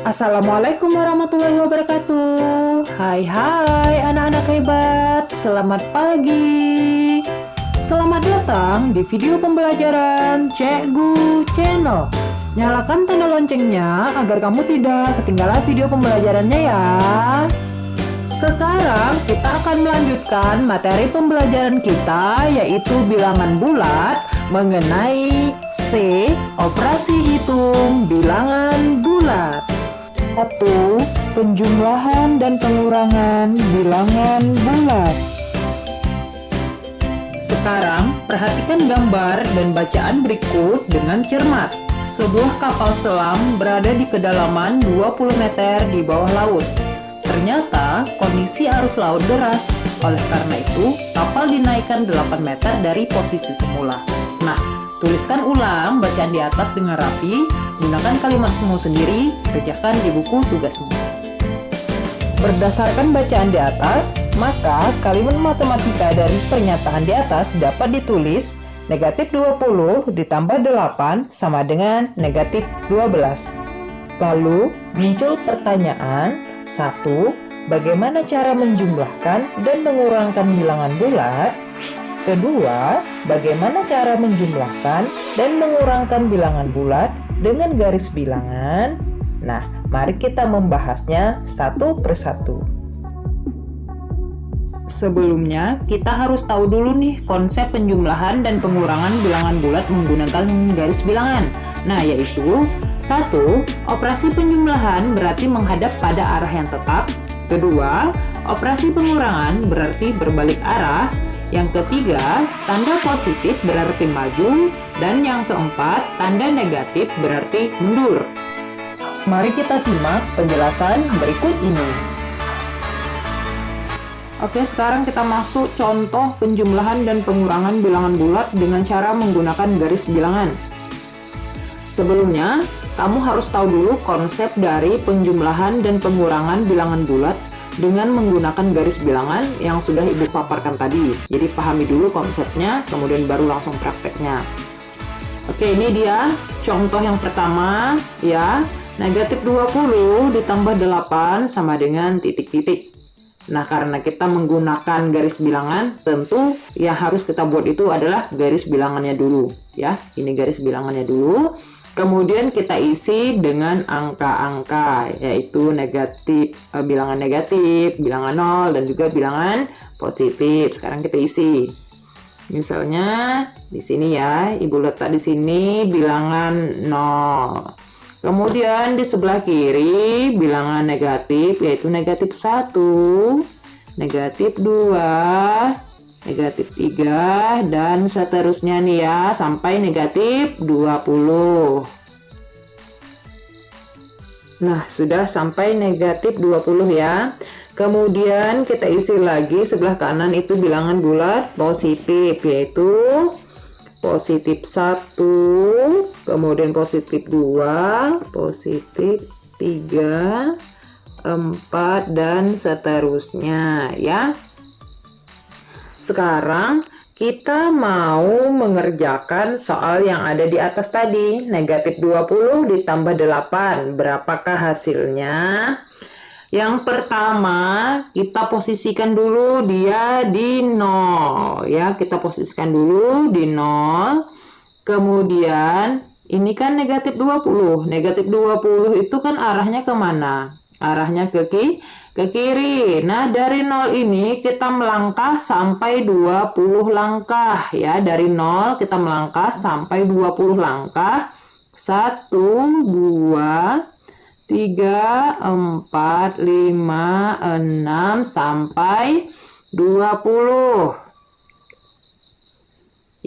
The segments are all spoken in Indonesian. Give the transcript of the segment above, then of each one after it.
Assalamualaikum warahmatullahi wabarakatuh. Hai anak-anak hebat, selamat pagi. Selamat datang di video pembelajaran Cikgu Channel. Nyalakan tanda loncengnya agar kamu tidak ketinggalan video pembelajarannya ya. Sekarang kita akan melanjutkan materi pembelajaran kita, yaitu bilangan bulat mengenai C, operasi hitung bilangan bulat. 1. Penjumlahan dan pengurangan bilangan bulat. Sekarang, perhatikan gambar dan bacaan berikut dengan cermat. Sebuah kapal selam berada di kedalaman 20 meter di bawah laut. Ternyata, kondisi arus laut deras. Oleh karena itu, kapal dinaikkan 8 meter dari posisi semula. Nah, tuliskan ulang bacaan di atas dengan rapi, gunakan kalimatmu sendiri, kerjakan di buku tugasmu. Berdasarkan bacaan di atas, maka kalimat matematika dari pernyataan di atas dapat ditulis negatif 20 ditambah 8 sama dengan negatif 12. Lalu, muncul pertanyaan, 1. Bagaimana cara menjumlahkan dan mengurangkan bilangan bulat? Kedua, bagaimana cara menjumlahkan dan mengurangkan bilangan bulat dengan garis bilangan? Nah, mari kita membahasnya satu persatu. Sebelumnya, kita harus tahu dulu nih konsep penjumlahan dan pengurangan bilangan bulat menggunakan garis bilangan. Nah, yaitu 1. Operasi penjumlahan berarti menghadap pada arah yang tetap. Kedua, operasi pengurangan berarti berbalik arah. Yang ketiga, tanda positif berarti maju, dan yang keempat, tanda negatif berarti mundur. Mari kita simak penjelasan berikut ini. Oke, sekarang kita masuk contoh penjumlahan dan pengurangan bilangan bulat dengan cara menggunakan garis bilangan. Sebelumnya, kamu harus tahu dulu konsep dari penjumlahan dan pengurangan bilangan bulat dengan menggunakan garis bilangan yang sudah Ibu paparkan tadi. Jadi pahami dulu konsepnya, kemudian baru langsung prakteknya. Oke, ini dia contoh yang pertama ya. Negatif 20 ditambah 8 sama dengan titik-titik. Nah, karena kita menggunakan garis bilangan, tentu yang harus kita buat itu adalah garis bilangannya dulu ya. Ini garis bilangannya dulu. Kemudian kita isi dengan angka-angka, yaitu negatif, bilangan negatif, bilangan 0, dan juga bilangan positif. Sekarang kita isi. Misalnya di sini ya, Ibu letak di sini bilangan 0. Kemudian di sebelah kiri bilangan negatif, yaitu negatif 1, negatif 2, negatif 3, dan seterusnya nih ya, sampai negatif 20. Nah, sudah sampai negatif 20 ya. Kemudian kita isi lagi sebelah kanan itu bilangan bulat positif, yaitu positif 1, kemudian positif 2, positif 3, 4, dan seterusnya ya. Sekarang kita mau mengerjakan soal yang ada di atas tadi. Negatif 20 ditambah 8. Berapakah hasilnya? Yang pertama, kita posisikan dulu dia di 0. Ya, kita posisikan dulu di 0. Kemudian, ini kan negatif 20. Negatif 20 itu kan arahnya kemana? Arahnya ke kiri. Nah, dari 0 ini kita melangkah sampai 20 langkah ya. Dari 0 kita melangkah sampai 20 langkah. 1, 2, 3, 4, 5, 6 sampai 20.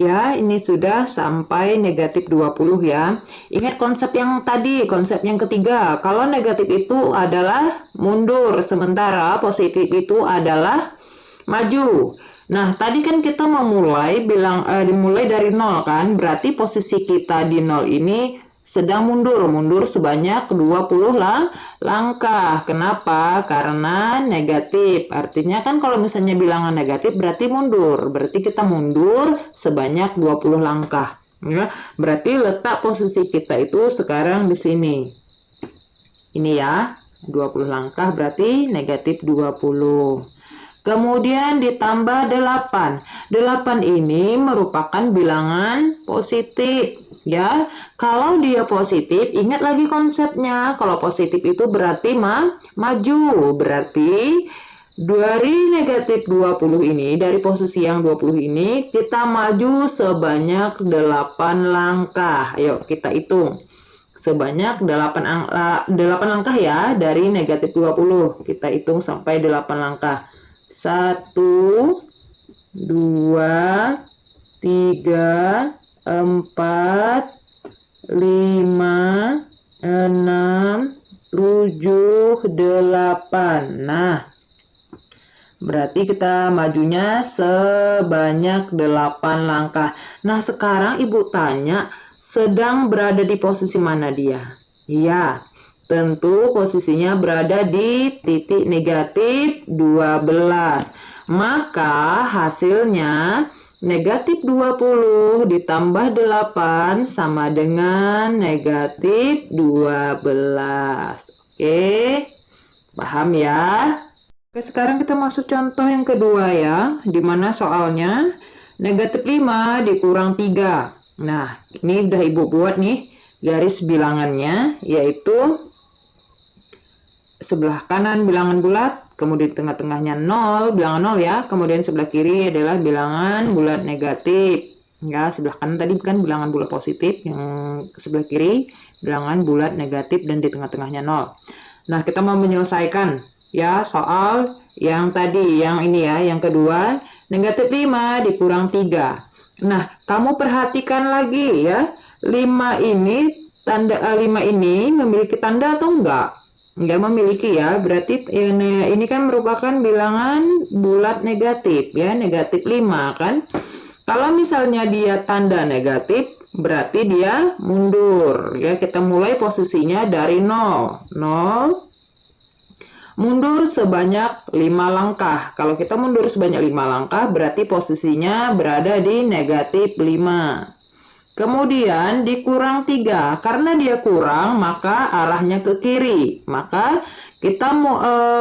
Ya, ini sudah sampai negatif 20 ya. Ingat konsep yang tadi, konsep yang ketiga. Kalau negatif itu adalah mundur, sementara positif itu adalah maju. Nah, tadi kan kita memulai dimulai dari 0 kan, berarti posisi kita di 0 ini sedang mundur sebanyak 20 langkah. Kenapa? Karena negatif. Artinya kan kalau misalnya bilangan negatif berarti mundur. Berarti kita mundur sebanyak 20 langkah. Ya, berarti letak posisi kita itu sekarang di sini. Ini ya, 20 langkah berarti negatif 20. Kemudian ditambah 8. 8 ini merupakan bilangan positif ya. Kalau dia positif, ingat lagi konsepnya. Kalau positif itu berarti maju. Berarti dari negatif 20 ini, dari posisi yang 20 ini, kita maju sebanyak 8 langkah. Ayo kita hitung. Sebanyak 8 langkah ya, dari negatif 20. Kita hitung sampai 8 langkah. 1, 2, 3, 4, 5, 6, 7, 8. Nah, berarti kita majunya sebanyak 8 langkah. Nah, sekarang Ibu tanya, sedang berada di posisi mana dia? Iya, tentu posisinya berada di titik negatif 12. Maka hasilnya negatif 20 ditambah 8 sama dengan negatif 12. Oke, paham ya? Oke, sekarang kita masuk contoh yang kedua ya, di mana soalnya negatif 5 dikurang 3. Nah, ini udah Ibu buat nih garis bilangannya, yaitu sebelah kanan bilangan bulat, kemudian tengah-tengahnya 0, bilangan 0 ya, kemudian sebelah kiri adalah bilangan bulat negatif. Ya, sebelah kanan tadi kan bilangan bulat positif, yang sebelah kiri bilangan bulat negatif dan di tengah-tengahnya 0. Nah, kita mau menyelesaikan ya soal yang tadi, yang ini ya, yang kedua, negatif 5 dikurang 3. Nah, kamu perhatikan lagi ya, 5 ini memiliki tanda atau enggak? Enggak memiliki ya, berarti ini kan merupakan bilangan bulat negatif ya, negatif 5 kan. Kalau misalnya dia tanda negatif, berarti dia mundur ya. Kita mulai posisinya dari 0. 0 mundur sebanyak 5 langkah. Kalau kita mundur sebanyak 5 langkah, berarti posisinya berada di negatif 5. Kemudian dikurang 3. Karena dia kurang, maka arahnya ke kiri. Maka kita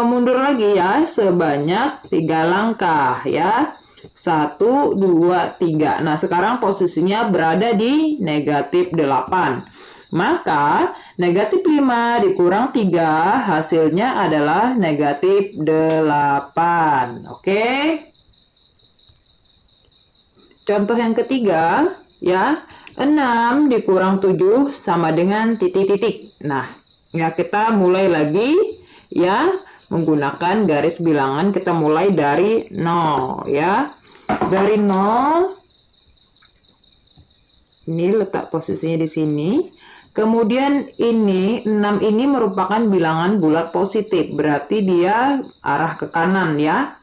mundur lagi ya, sebanyak 3 langkah ya. 1, 2, 3. Nah, sekarang posisinya berada di negatif 8. Maka negatif 5 dikurang 3 hasilnya adalah negatif 8. Oke. Contoh yang ketiga ya, 6 dikurang 7 sama dengan titik-titik. Nah, ya kita mulai lagi ya menggunakan garis bilangan. Kita mulai dari 0 ya. Dari 0 ini letak posisinya di sini. Kemudian ini 6 ini merupakan bilangan bulat positif, berarti dia arah ke kanan ya.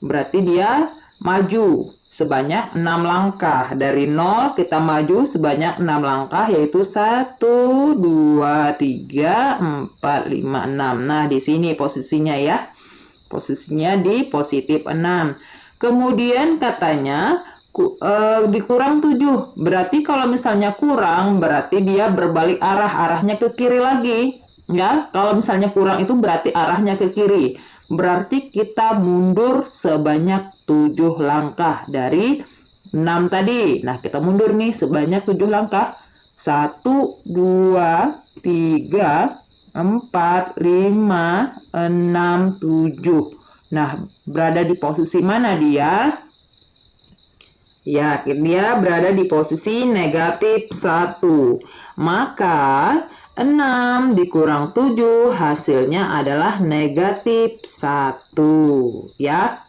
Berarti dia maju sebanyak 6 langkah. Dari 0 kita maju sebanyak 6 langkah, yaitu 1, 2, 3, 4, 5, 6. Nah, di sini posisinya ya. Posisinya di positif 6. Kemudian katanya dikurang 7. Berarti kalau misalnya kurang, berarti dia berbalik arahnya ke kiri lagi. Ya, kalau misalnya kurang itu berarti arahnya ke kiri. Berarti kita mundur sebanyak 7 langkah dari 6 tadi. Nah, kita mundur nih sebanyak 7 langkah. 1, 2, 3, 4, 5, 6, 7. Nah, berada di posisi mana dia? Ya, dia berada di posisi negatif 1. Maka 6 dikurang 7 hasilnya adalah negatif 1. Ya.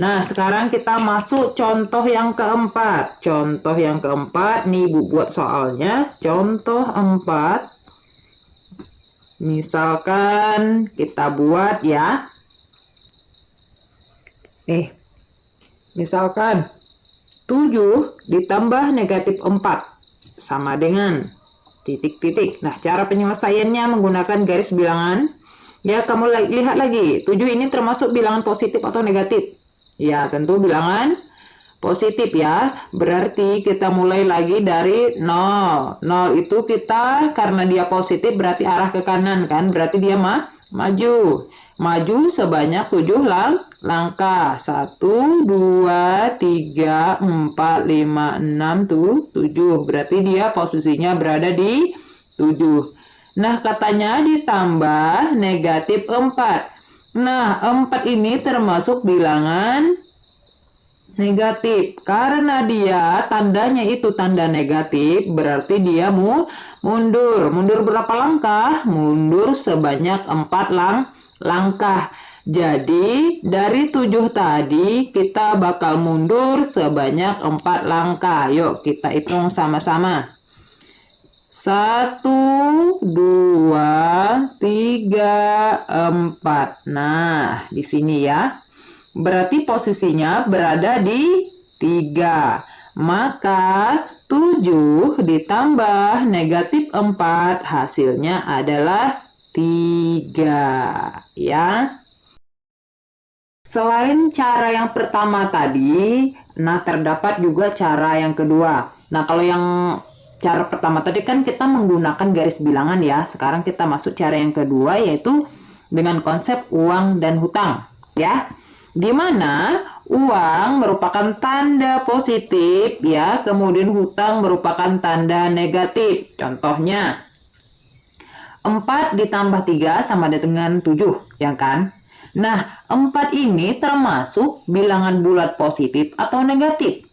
Nah, sekarang kita masuk contoh yang keempat. Contoh yang keempat, nih Ibu buat soalnya. Contoh 4. Misalkan kita buat ya. Nih, misalkan 7 ditambah negatif 4 sama dengan titik-titik. Nah, cara penyelesaiannya menggunakan garis bilangan. Ya, kamu lihat lagi. 7 ini termasuk bilangan positif atau negatif? Ya, tentu bilangan positif ya. Berarti kita mulai lagi dari 0. 0 itu kita karena dia positif berarti arah ke kanan kan. Berarti dia maju. Maju sebanyak 7 langkah. 1, 2, 3, 4, 5, 6, 7. Berarti dia posisinya berada di 7. Nah, katanya ditambah negatif 4. Nah, 4 ini termasuk bilangan negatif. Karena dia tandanya itu tanda negatif, berarti dia mundur. Mundur berapa langkah? Mundur sebanyak 4 langkah. Jadi, dari 7 tadi, kita bakal mundur sebanyak 4 langkah. Yuk, kita hitung sama-sama. 1, 2, 3, 4. Nah, di sini ya. Berarti posisinya berada di 3. Maka 7 ditambah negatif 4 hasilnya adalah 3. Ya. Selain cara yang pertama tadi, nah terdapat juga cara yang kedua. Nah, kalau yang cara pertama tadi kan kita menggunakan garis bilangan ya. Sekarang kita masuk cara yang kedua yaitu dengan konsep uang dan hutang ya. Di mana uang merupakan tanda positif ya, kemudian hutang merupakan tanda negatif. Contohnya 4 ditambah 3 sama dengan 7 ya kan. Nah, 4 ini termasuk bilangan bulat positif atau negatif?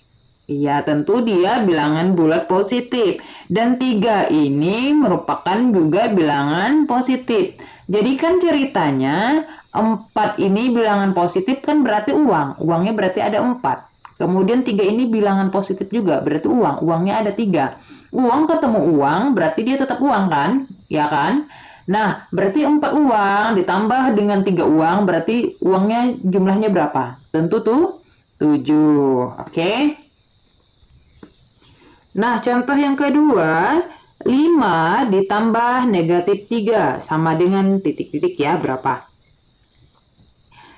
Iya, tentu dia bilangan bulat positif. Dan 3 ini merupakan juga bilangan positif. Jadi kan ceritanya 4 ini bilangan positif kan berarti uang. Uangnya berarti ada 4. Kemudian 3 ini bilangan positif juga berarti uang. Uangnya ada 3. Uang ketemu uang berarti dia tetap uang kan? Ya kan? Nah, berarti 4 uang ditambah dengan 3 uang berarti uangnya jumlahnya berapa? Tentu tuh 7. Oke? Nah, contoh yang kedua, 5 ditambah negatif 3 sama dengan titik-titik ya, berapa?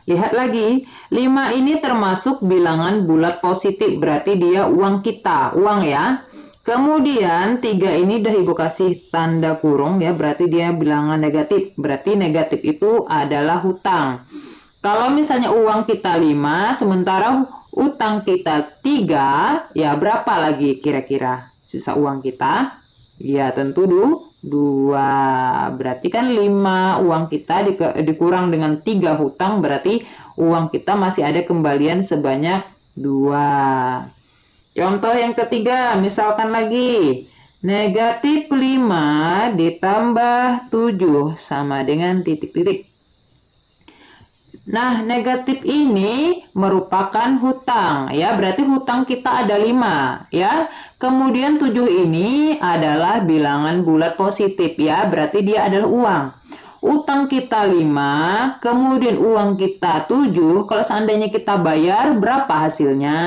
Lihat lagi, 5 ini termasuk bilangan bulat positif, berarti dia uang kita, uang ya. Kemudian 3 ini udah ibu kasih tanda kurung ya, berarti dia bilangan negatif, berarti negatif itu adalah hutang. Kalau misalnya uang kita 5, sementara utang kita 3, ya berapa lagi kira-kira sisa uang kita? Ya tentu 2. Berarti kan 5 uang kita dikurang dengan 3 hutang, berarti uang kita masih ada kembalian sebanyak 2. Contoh yang ketiga, misalkan lagi negatif 5 ditambah 7 sama dengan titik-titik. Nah, negatif ini merupakan hutang ya, berarti hutang kita ada 5 ya. Kemudian 7 ini adalah bilangan bulat positif ya, berarti dia adalah uang. Utang kita 5, kemudian uang kita 7, kalau seandainya kita bayar berapa hasilnya?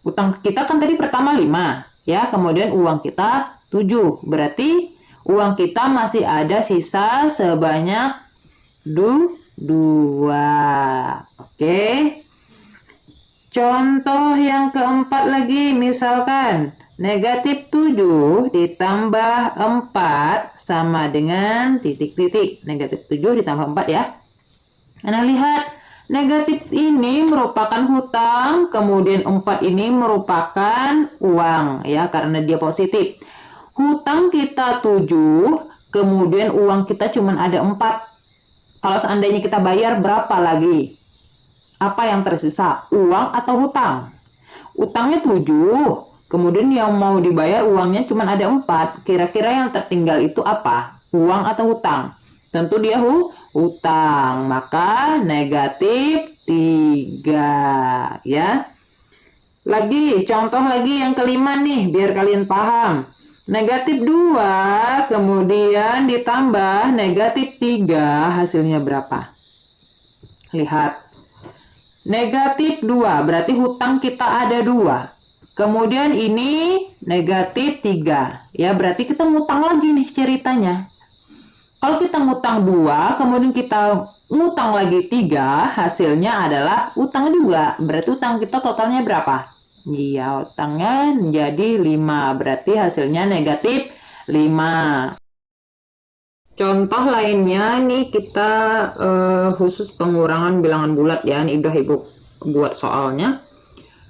Utang kita kan tadi pertama 5 ya, kemudian uang kita 7, berarti uang kita masih ada sisa sebanyak 2. Oke. Contoh yang keempat lagi, misalkan negatif 7 ditambah 4 sama dengan titik-titik. Negatif 7 ditambah 4 ya. Nah, lihat. Negatif ini merupakan hutang, kemudian 4 ini merupakan uang ya, karena dia positif. Hutang kita 7, kemudian uang kita cuma ada 4. Kalau seandainya kita bayar berapa lagi? Apa yang tersisa? Uang atau hutang? Utangnya 7, kemudian yang mau dibayar uangnya cuma ada 4. Kira-kira yang tertinggal itu apa? Uang atau hutang? Tentu dia hutang. Maka negatif 3 ya. Lagi, contoh lagi yang kelima nih, biar kalian paham. Negatif 2, kemudian ditambah negatif 3, hasilnya berapa? Lihat. Negatif 2, berarti hutang kita ada 2. Kemudian ini negatif 3. Ya, berarti kita ngutang lagi nih ceritanya. Kalau kita ngutang 2, kemudian kita ngutang lagi 3, hasilnya adalah utang juga. Berarti utang kita totalnya berapa? Iya, utangnya menjadi 5. Berarti hasilnya negatif 5. Contoh lainnya nih kita khusus pengurangan bilangan bulat ya. Ini udah Ibu buat soalnya.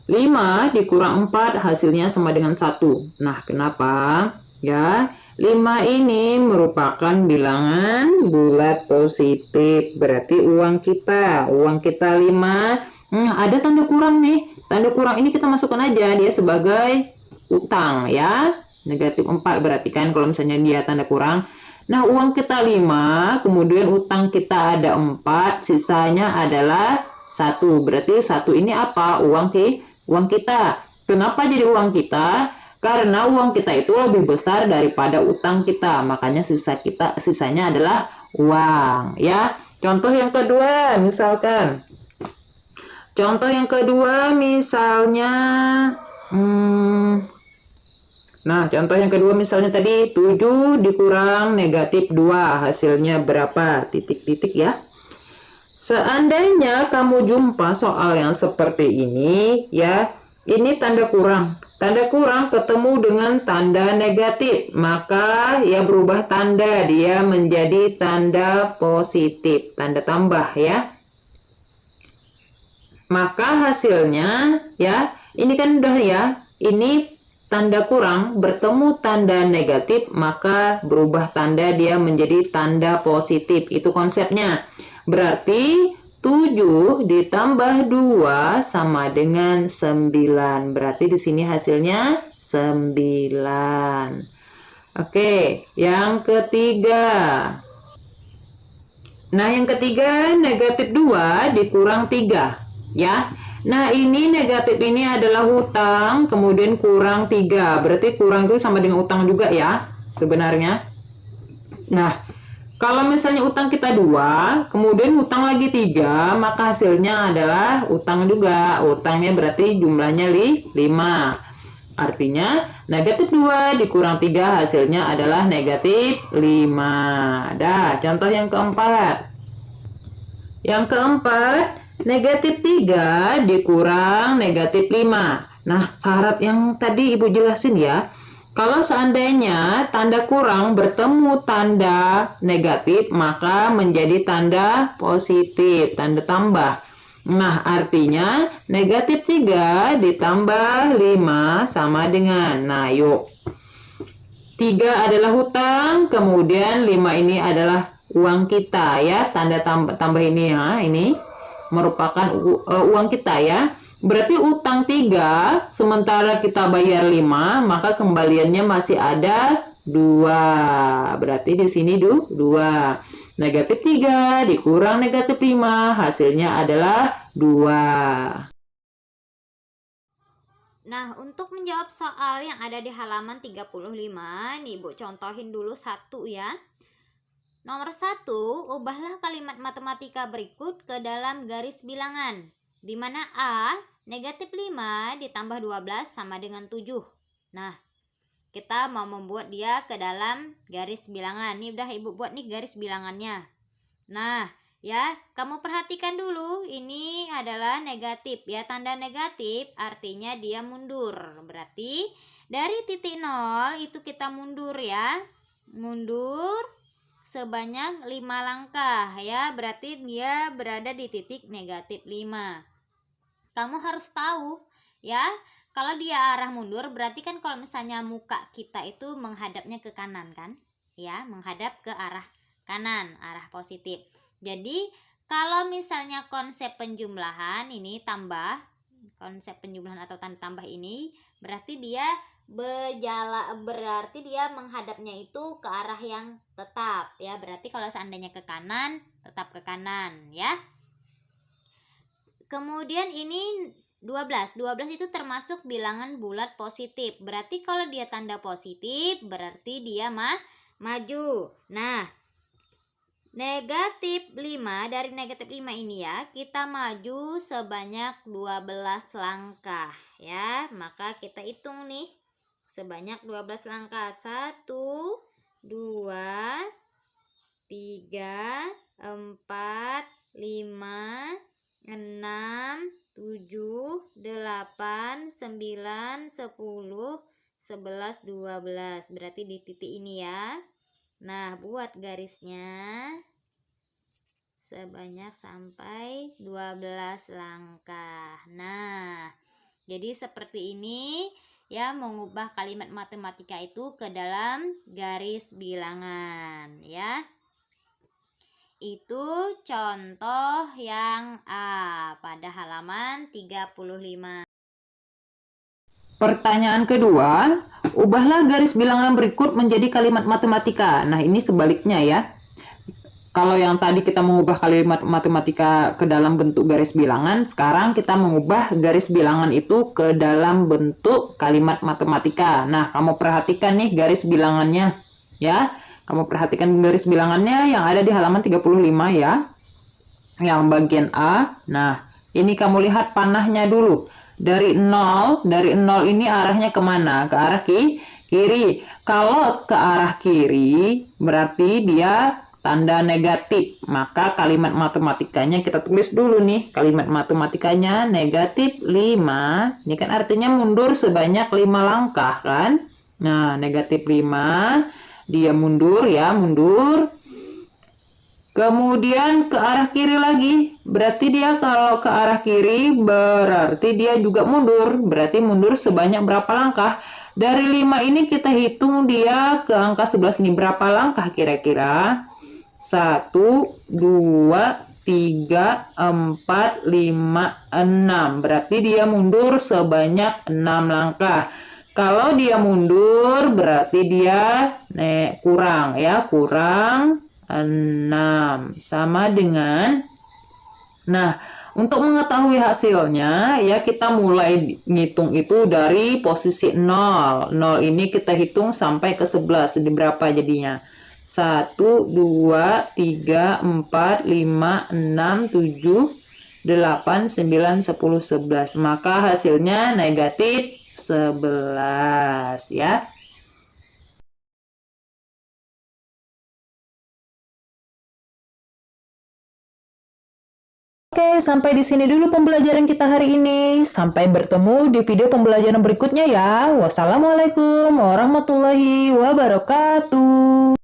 5 dikurang 4 hasilnya sama dengan 1. Nah, kenapa? Ya, 5 ini merupakan bilangan bulat positif. Berarti uang kita 5. Ada tanda kurang nih. Tanda kurang ini kita masukkan aja dia sebagai utang ya. Negatif 4 berarti kan kalau misalnya dia tanda kurang. Nah, uang kita 5, kemudian utang kita ada 4, sisanya adalah 1. Berarti 1 ini apa? Uang kita. Kenapa jadi uang kita? Karena uang kita itu lebih besar daripada utang kita. Makanya sisanya adalah uang, ya. Contoh yang kedua, misalkan. Contoh yang kedua misalnya Nah, contoh yang kedua misalnya tadi 7 dikurang negatif 2, hasilnya berapa? Titik-titik ya. Seandainya kamu jumpa soal yang seperti ini, ya, ini tanda kurang. Tanda kurang ketemu dengan tanda negatif, maka ya berubah tanda, dia menjadi tanda positif, tanda tambah ya. Maka hasilnya, ya, ini kan udah ya, ini tanda kurang bertemu tanda negatif, maka berubah tanda dia menjadi tanda positif. Itu konsepnya. Berarti 7 ditambah 2 sama dengan 9. Berarti di sini hasilnya 9. Oke, yang ketiga. Nah, yang ketiga negatif 2 dikurang 3. Ya. Nah, ini negatif ini adalah hutang, kemudian kurang 3. Berarti kurang itu sama dengan utang juga ya, sebenarnya. Nah, kalau misalnya utang kita 2, kemudian hutang lagi 3, maka hasilnya adalah utang juga. Utangnya berarti jumlahnya 5. Artinya, negatif 2 dikurang 3 hasilnya adalah negatif 5. Dah, contoh yang keempat. Yang keempat, negatif 3 dikurang negatif 5. Nah, syarat yang tadi Ibu jelasin ya. Kalau seandainya tanda kurang bertemu tanda negatif, maka menjadi tanda positif, tanda tambah. Nah, artinya negatif 3 ditambah 5 sama dengan. Nah, yuk. 3 adalah hutang, kemudian 5 ini adalah uang kita ya. Tanda tambah ini ya, ini merupakan uang kita ya. Berarti utang 3, sementara kita bayar 5, maka kembaliannya masih ada 2. Berarti di sini 2. Negatif 3 dikurang negatif 5, hasilnya adalah 2. Nah, untuk menjawab soal yang ada di halaman 35, nih Ibu contohin dulu satu ya. Nomor 1, ubahlah kalimat matematika berikut ke dalam garis bilangan. Di mana A, negatif 5 ditambah 12 sama dengan 7. Nah, kita mau membuat dia ke dalam garis bilangan. Ini udah Ibu buat nih garis bilangannya. Nah, ya, kamu perhatikan dulu, ini adalah negatif ya. Tanda negatif artinya dia mundur. Berarti dari titik 0 itu kita mundur ya. Mundur sebanyak 5 langkah ya. Berarti dia berada di titik negatif 5. Kamu harus tahu ya, kalau dia arah mundur berarti kan kalau misalnya muka kita itu menghadapnya ke kanan kan? Ya, menghadap ke arah kanan, arah positif. Jadi kalau misalnya konsep penjumlahan ini tambah, konsep penjumlahan atau tanda tambah ini berarti dia berarti dia menghadapnya itu ke arah yang tetap ya. Berarti kalau seandainya ke kanan, tetap ke kanan ya. Kemudian ini 12 itu termasuk bilangan bulat positif. Berarti kalau dia tanda positif berarti dia maju. Nah, negatif 5, dari negatif 5 ini ya, kita maju sebanyak 12 langkah ya. Maka kita hitung nih sebanyak 12 langkah. 1, 2, 3, 4, 5, 6, 7, 8, 9, 10, 11, 12. Berarti di titik ini ya. Nah, buat garisnya sebanyak sampai 12 langkah. Nah, jadi seperti ini ya, mengubah kalimat matematika itu ke dalam garis bilangan ya. Itu contoh yang A pada halaman 35. Pertanyaan kedua, ubahlah garis bilangan berikut menjadi kalimat matematika. Nah, ini sebaliknya ya. Kalau yang tadi kita mengubah kalimat matematika ke dalam bentuk garis bilangan, sekarang kita mengubah garis bilangan itu ke dalam bentuk kalimat matematika. Nah, kamu perhatikan nih garis bilangannya ya. Kamu perhatikan garis bilangannya yang ada di halaman 35 ya. Yang bagian A. Nah, ini kamu lihat panahnya dulu. Dari 0 ini arahnya kemana? Ke arah kiri. Kalau ke arah kiri, berarti dia tanda negatif. Maka kalimat matematikanya kita tulis dulu nih. Kalimat matematikanya negatif 5. Ini kan artinya mundur sebanyak 5 langkah kan? Nah, negatif 5. Dia mundur ya, mundur. Kemudian ke arah kiri lagi. Berarti dia kalau ke arah kiri berarti dia juga mundur. Berarti mundur sebanyak berapa langkah? Dari 5 ini kita hitung dia ke angka 11 ini berapa langkah kira-kira? 1, 2, 3, 4, 5, 6. Berarti dia mundur sebanyak 6 langkah. Kalau dia mundur berarti dia kurang ya, kurang 6. Sama dengan, nah, untuk mengetahui hasilnya ya kita mulai ngitung itu dari posisi 0. 0 ini kita hitung sampai ke 11. Ini berapa jadinya? 1, 2, 3, 4, 5, 6, 7, 8, 9, 10, 11. Maka hasilnya negatif 11 ya. Oke, sampai di sini dulu pembelajaran kita hari ini. Sampai bertemu di video pembelajaran berikutnya ya. Wassalamualaikum warahmatullahi wabarakatuh.